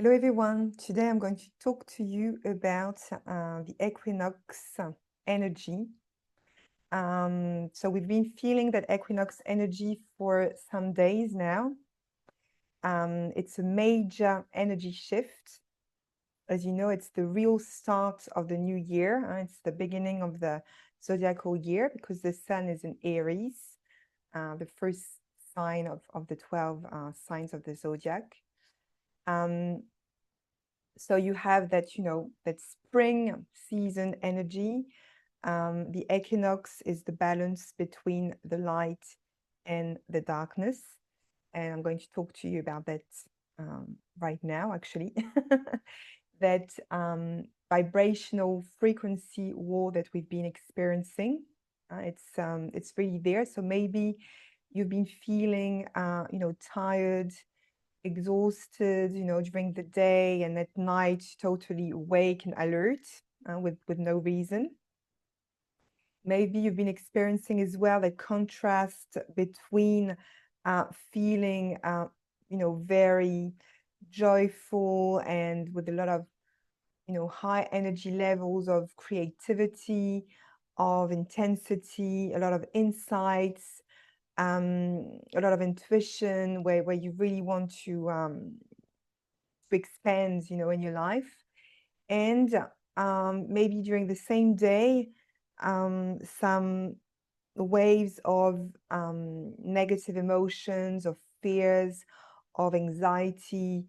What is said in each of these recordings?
Hello everyone. Today I'm going to talk to you about the equinox energy. So we've been feeling that equinox energy for some days now. It's a major energy shift. As you know, it's the real start of the new year. It's the beginning of the zodiacal year because the sun is in Aries, the first sign of the 12 signs of the zodiac. So you have that, that spring season energy. The equinox is the balance between the light and the darkness. And I'm going to talk to you about that right now, actually. That vibrational frequency war that we've been experiencing. It's really there. So maybe you've been feeling, tired, exhausted, during the day, and at night totally awake and alert with no reason. Maybe you've been experiencing as well the contrast between feeling, very joyful and with a lot of, high energy levels of creativity, of intensity, a lot of insights, a lot of intuition, where you really want to expand, in your life. And maybe during the same day, some waves of negative emotions, of fears, of anxiety,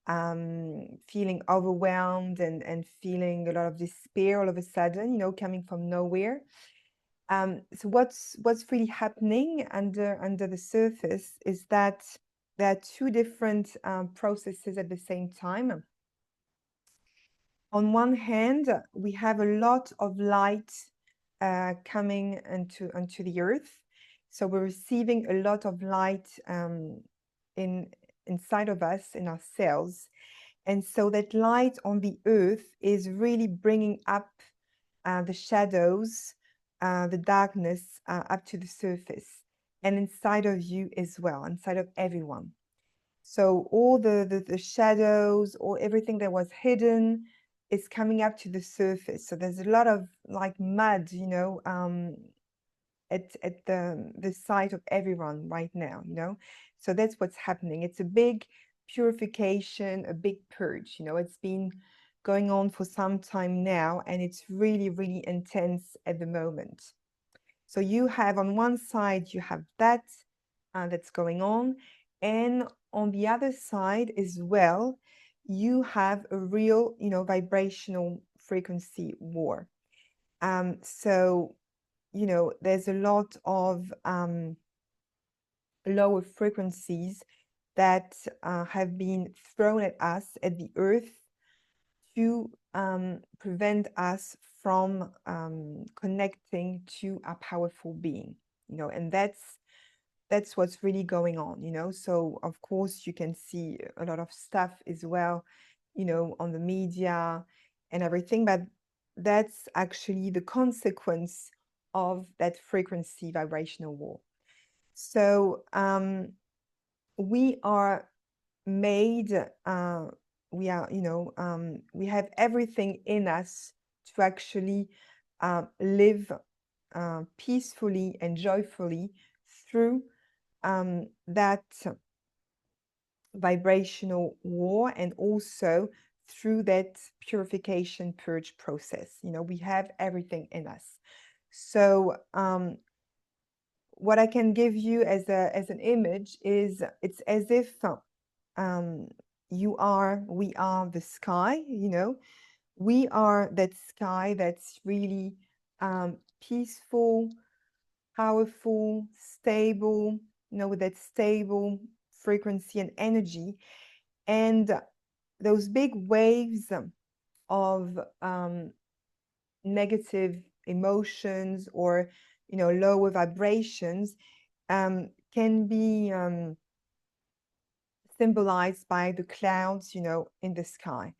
feeling overwhelmed and feeling a lot of despair all of a sudden, coming from nowhere. So what's really happening under the surface is that there are two different processes at the same time. On one hand, we have a lot of light coming into the earth. So we're receiving a lot of light inside of us, in our cells. And so that light on the earth is really bringing up the shadows, the darkness up to the surface, and inside of you as well, inside of everyone. So all the shadows, or everything that was hidden, is coming up to the surface. So there's a lot of like mud, at the site of everyone right now, So that's what's happening. It's a big purification, a big purge, It's been going on for some time now, and it's really, really intense at the moment. So you have on one side, you have that that's going on. And on the other side as well, you have a real, vibrational frequency war. So, there's a lot of lower frequencies that have been thrown at us, at the earth, to prevent us from connecting to a powerful being, and that's what's really going on. So of course you can see a lot of stuff as well, on the media and everything, but that's actually the consequence of that frequency vibrational war. So we are made, we have everything in us to actually live peacefully and joyfully through that vibrational war, and also through that purification purge process. We have everything in us. So what I can give you as an image is, it's as if we are the sky, we are that sky that's really peaceful, powerful, stable, with that stable frequency and energy. And those big waves of negative emotions, or, lower vibrations, can be symbolized by the clouds, in the sky.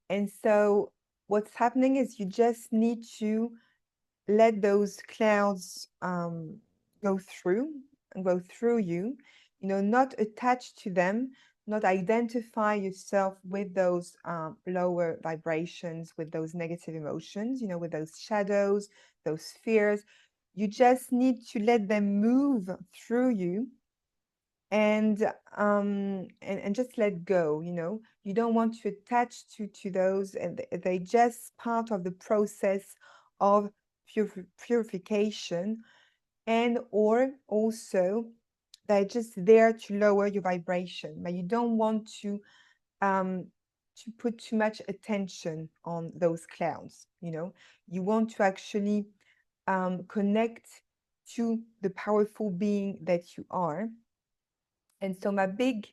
And so what's happening is you just need to let those clouds go through you, not attached to them, not identify yourself with those lower vibrations, with those negative emotions, you know, with those shadows, those fears. You just need to let them move through you, and just let go. You know, you don't want to attach to those, and they just part of the process of purification, and or also they're just there to lower your vibration, but you don't want um to put too much attention on those clouds. You know, you want to actually connect to the powerful being that you are. And so my big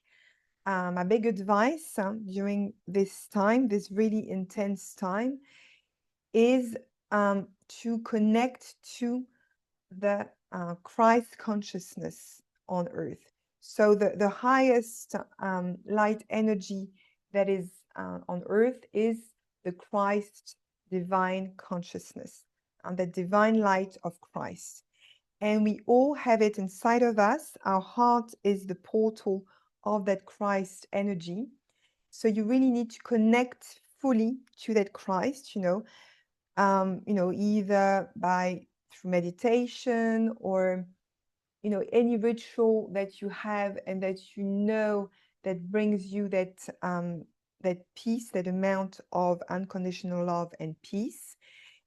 advice during this time, this really intense time, is to connect to the Christ consciousness on earth. So the highest light energy that is on earth is the Christ divine consciousness, and the divine light of Christ. And we all have it inside of us. Our heart is the portal of that Christ energy. So you really need to connect fully to that Christ, you know, either by through meditation, or, you know, any ritual that you have and that you know that brings you that peace, that amount of unconditional love and peace.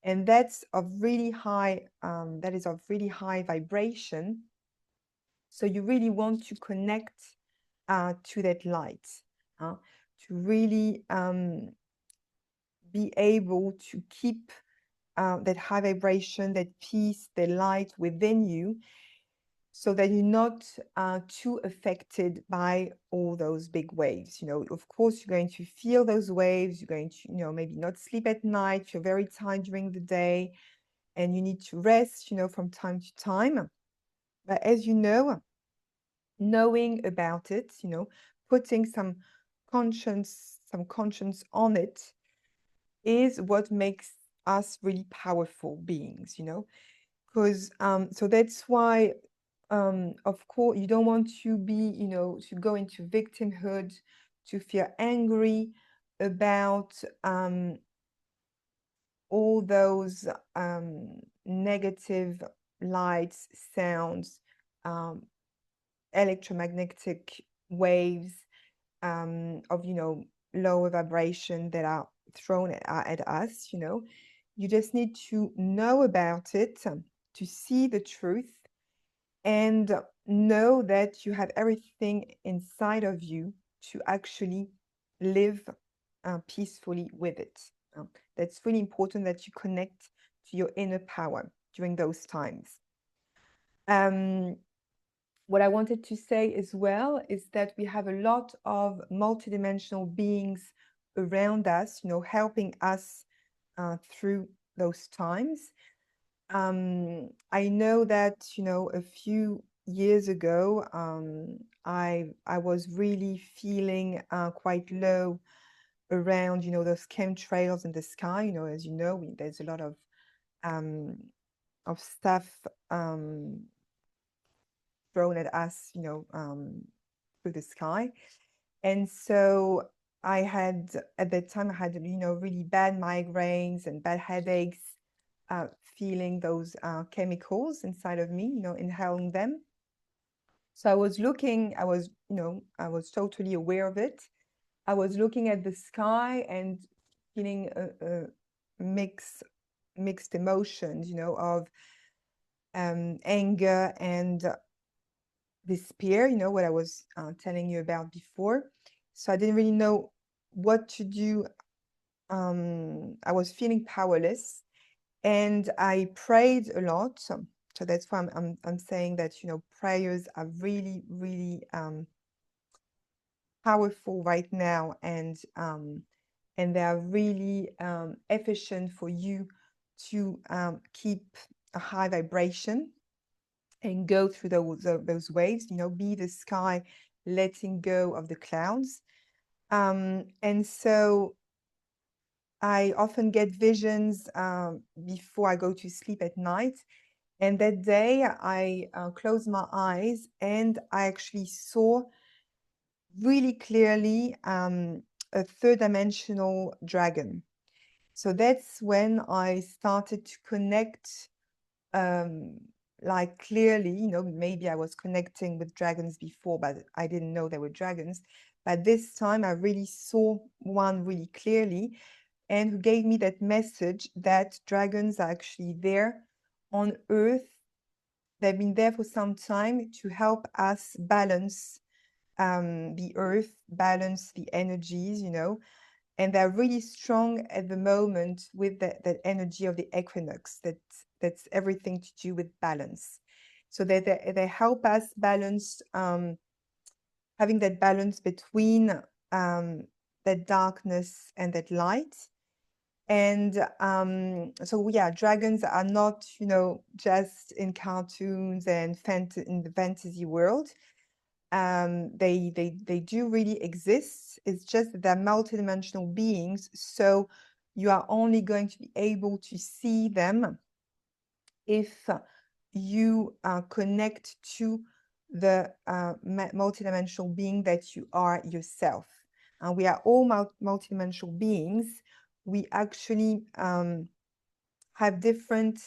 And that's of really high, that is of really high vibration. So you really want to connect to that light, to really be able to keep that high vibration, that peace, the light within you, so that you're not too affected by all those big waves. You know, of course, you're going to feel those waves. You're going to, you know, maybe not sleep at night. You're very tired during the day, and you need to rest, you know, from time to time. But as you know, knowing about it, you know, putting some conscience on it, is what makes us really powerful beings, you know. Because so that's why, of course, you don't want to be, you know, to go into victimhood, to feel angry about all those negative lights, sounds, um, electromagnetic waves, of, you know, lower vibration that are thrown at us. You know, you just need to know about it, to see the truth, and know that you have everything inside of you to actually live peacefully with it. That's really important, that you connect to your inner power during those times. What I wanted to say as well is that we have a lot of multidimensional beings around us, you know, helping us through those times. I know that, you know, a few years ago, I was really feeling quite low around, you know, those chemtrails in the sky. You know, as you know, there's a lot um, of stuff thrown at us, you know, through the sky. And so I had, at that time, I had, you know, really bad migraines and bad headaches, feeling those chemicals inside of me, you know, inhaling them. So I was looking, you know, I was totally aware of it. I was looking at the sky and feeling a mixed emotions, you know, of anger and despair, you know, what I was telling you about before. So I didn't really know what to do. I was feeling powerless, and I prayed a lot. So that's why I'm saying that, you know, prayers are really, really powerful right now, and they are really efficient for you to keep a high vibration and go through those waves, you know, be the sky letting go of the clouds. And so I often get visions before I go to sleep at night. And that day I closed my eyes and I actually saw really clearly a third dimensional dragon. So that's when I started to connect, like clearly, you know, maybe I was connecting with dragons before, but I didn't know they were dragons. But this time I really saw one really clearly, and who gave me that message that dragons are actually there on Earth. They've been there for some time to help us balance the Earth, balance the energies, you know, and they're really strong at the moment with that energy of the equinox. That's everything to do with balance. So they help us balance, having that balance between that darkness and that light. And so yeah, dragons are not, you know, just in cartoons and in the fantasy world. They do really exist. It's just that they're multidimensional beings, so you are only going to be able to see them if you connect to the multidimensional being that you are yourself. And we are all multidimensional beings. We actually have different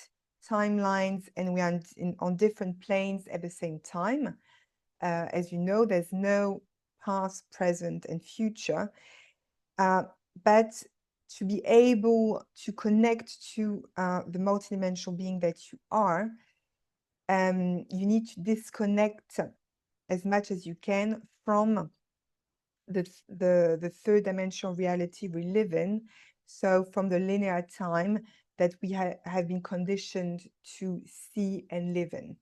timelines, and we are on different planes at the same time. As you know, there's no past, present, and future. But to be able to connect to the multidimensional being that you are, you need to disconnect as much as you can from the third dimensional reality we live in. So from the linear time that we have been conditioned to see and live in,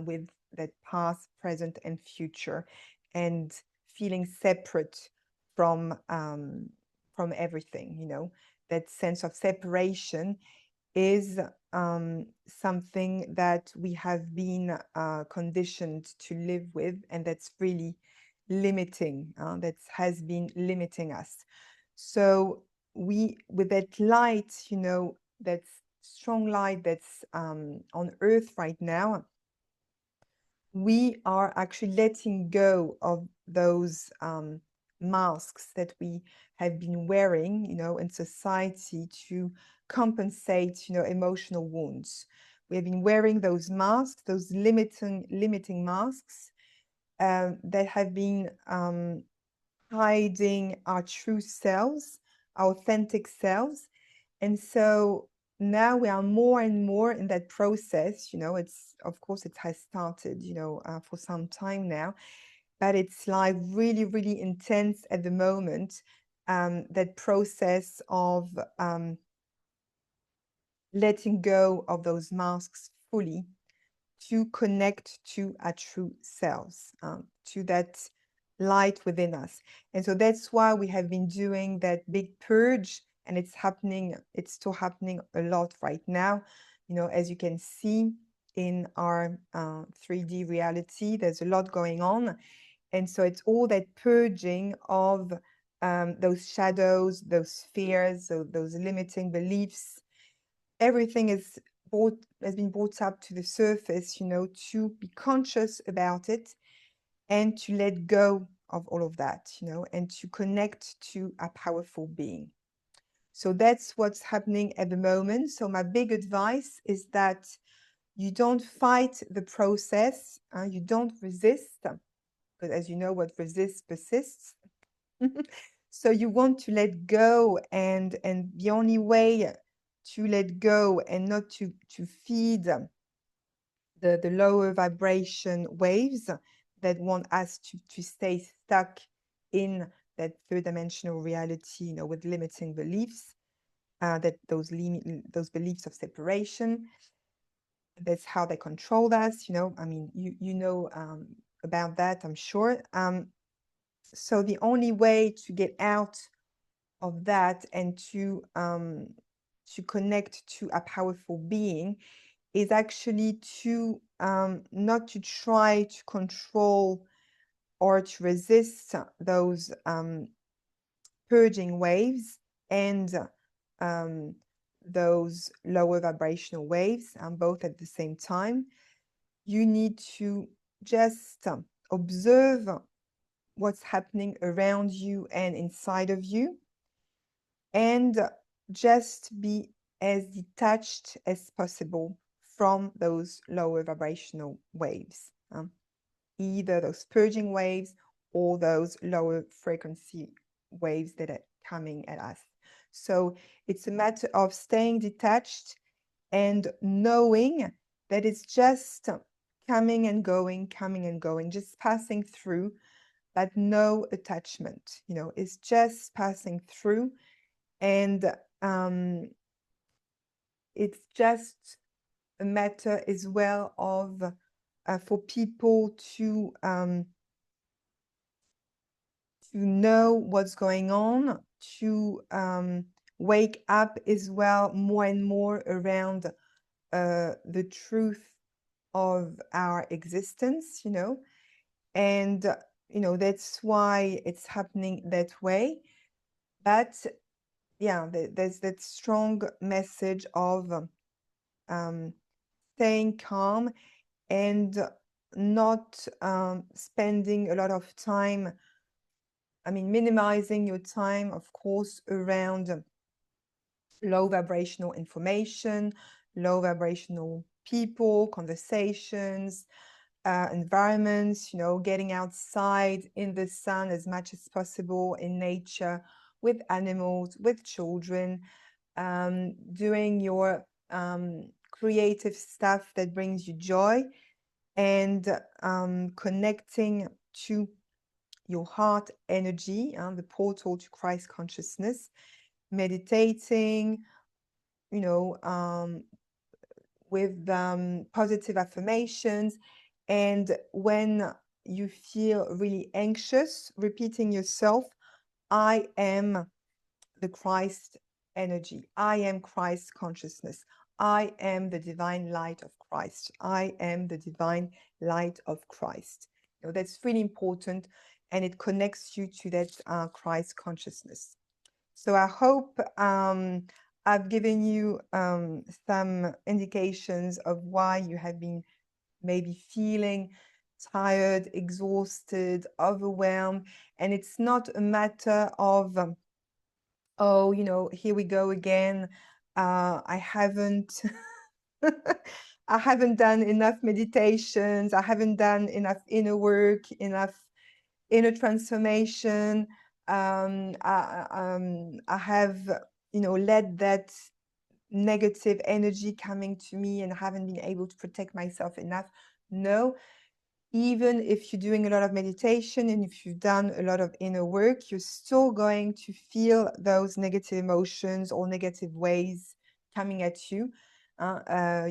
with that past, present, and future, and feeling separate from everything, you know, that sense of separation is something that we have been conditioned to live with, and that's really limiting, that has been limiting us. So with that light, you know, that strong light that's on Earth right now, we are actually letting go of those masks that we have been wearing, you know, in society to compensate, you know, emotional wounds. We have been wearing those masks, those limiting masks that have been hiding our true selves, our authentic selves. And so now we are more and more in that process, you know, it's, of course, it has started, you know, for some time now, but it's like really, really intense at the moment, that process of letting go of those masks fully to connect to our true selves, to that light within us. And so that's why we have been doing that big purge, and it's still happening a lot right now. You know, as you can see in our 3D reality, there's a lot going on. And so it's all that purging of those shadows, those fears, those limiting beliefs. Everything has been brought up to the surface, you know, to be conscious about it and to let go of all of that, you know, and to connect to a powerful being. So that's what's happening at the moment. So my big advice is that you don't fight the process, you don't resist, because as you know, what resists persists. So you want to let go, and the only way to let go and not to feed the lower vibration waves that want us to stay stuck in that third dimensional reality, you know, with limiting beliefs, that those beliefs of separation. That's how they control us, you know. I mean, you know about that, I'm sure. So the only way to get out of that and to connect to a powerful being is actually to not to try to control or to resist those purging waves and um, those lower vibrational waves, both at the same time. You need to just observe what's happening around you and inside of you, and just be as detached as possible from those lower vibrational waves, either those purging waves or those lower frequency waves that are coming at us. So it's a matter of staying detached and knowing that it's just coming and going, just passing through, but no attachment, it's just passing through. And it's just a matter as well of for people to know what's going on, to wake up as well more and more around the truth of our existence, and that's why it's happening that way. But yeah, there's that strong message of staying calm and not spending a lot of time, minimizing your time, of course, around low vibrational information, low vibrational people, conversations, environments, getting outside in the sun as much as possible in nature, with animals, with children, doing your creative stuff that brings you joy, and connecting to your heart energy, the portal to Christ consciousness, meditating, with positive affirmations. And when you feel really anxious, repeating yourself, I am the Christ energy. I am Christ consciousness. I am the divine light of Christ. I am the divine light of Christ. That's really important, and it connects you to that Christ consciousness. So I hope I've given you some indications of why you have been maybe feeling tired, exhausted, overwhelmed. And it's not a matter of, oh, here we go again. I haven't I haven't done enough meditations. I haven't done enough inner work, enough inner transformation. I have, let that negative energy coming to me and haven't been able to protect myself enough. No, even if you're doing a lot of meditation and if you've done a lot of inner work, you're still going to feel those negative emotions or negative ways coming at you. You're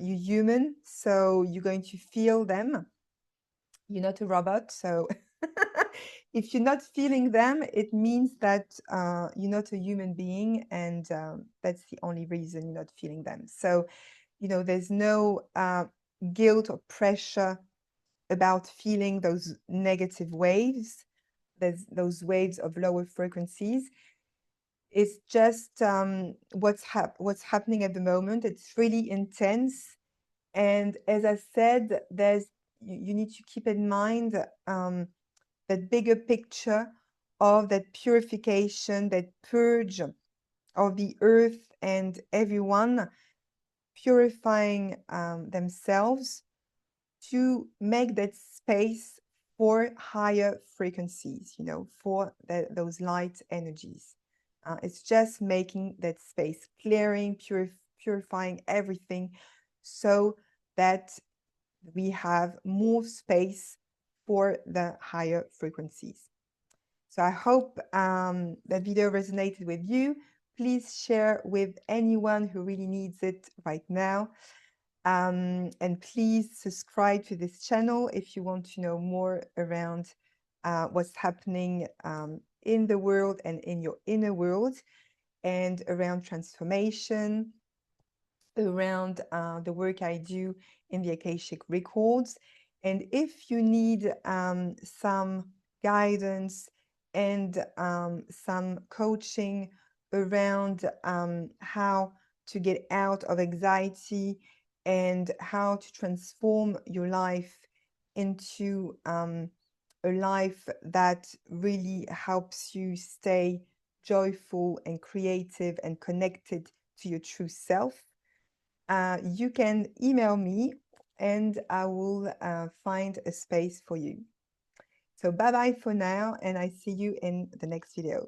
human, so you're going to feel them. You're not a robot. So if you're not feeling them, it means that you're not a human being, and that's the only reason you're not feeling them. So, there's no guilt or pressure about feeling those negative waves. There's those waves of lower frequencies. It's just what's happening at the moment. It's really intense. And as I said, you need to keep in mind that bigger picture of that purification, that purge of the earth and everyone, purifying themselves to make that space for higher frequencies, for those light energies. It's just making that space, clearing, purifying everything so that we have more space for the higher frequencies. So I hope that video resonated with you. Please share with anyone who really needs it right now. And please subscribe to this channel if you want to know more around what's happening in the world and in your inner world, and around transformation, around the work I do in the Akashic records. And if you need some guidance and some coaching around how to get out of anxiety and how to transform your life into a life that really helps you stay joyful and creative and connected to your true self, you can email me and I will find a space for you. So bye bye for now, and I see you in the next video.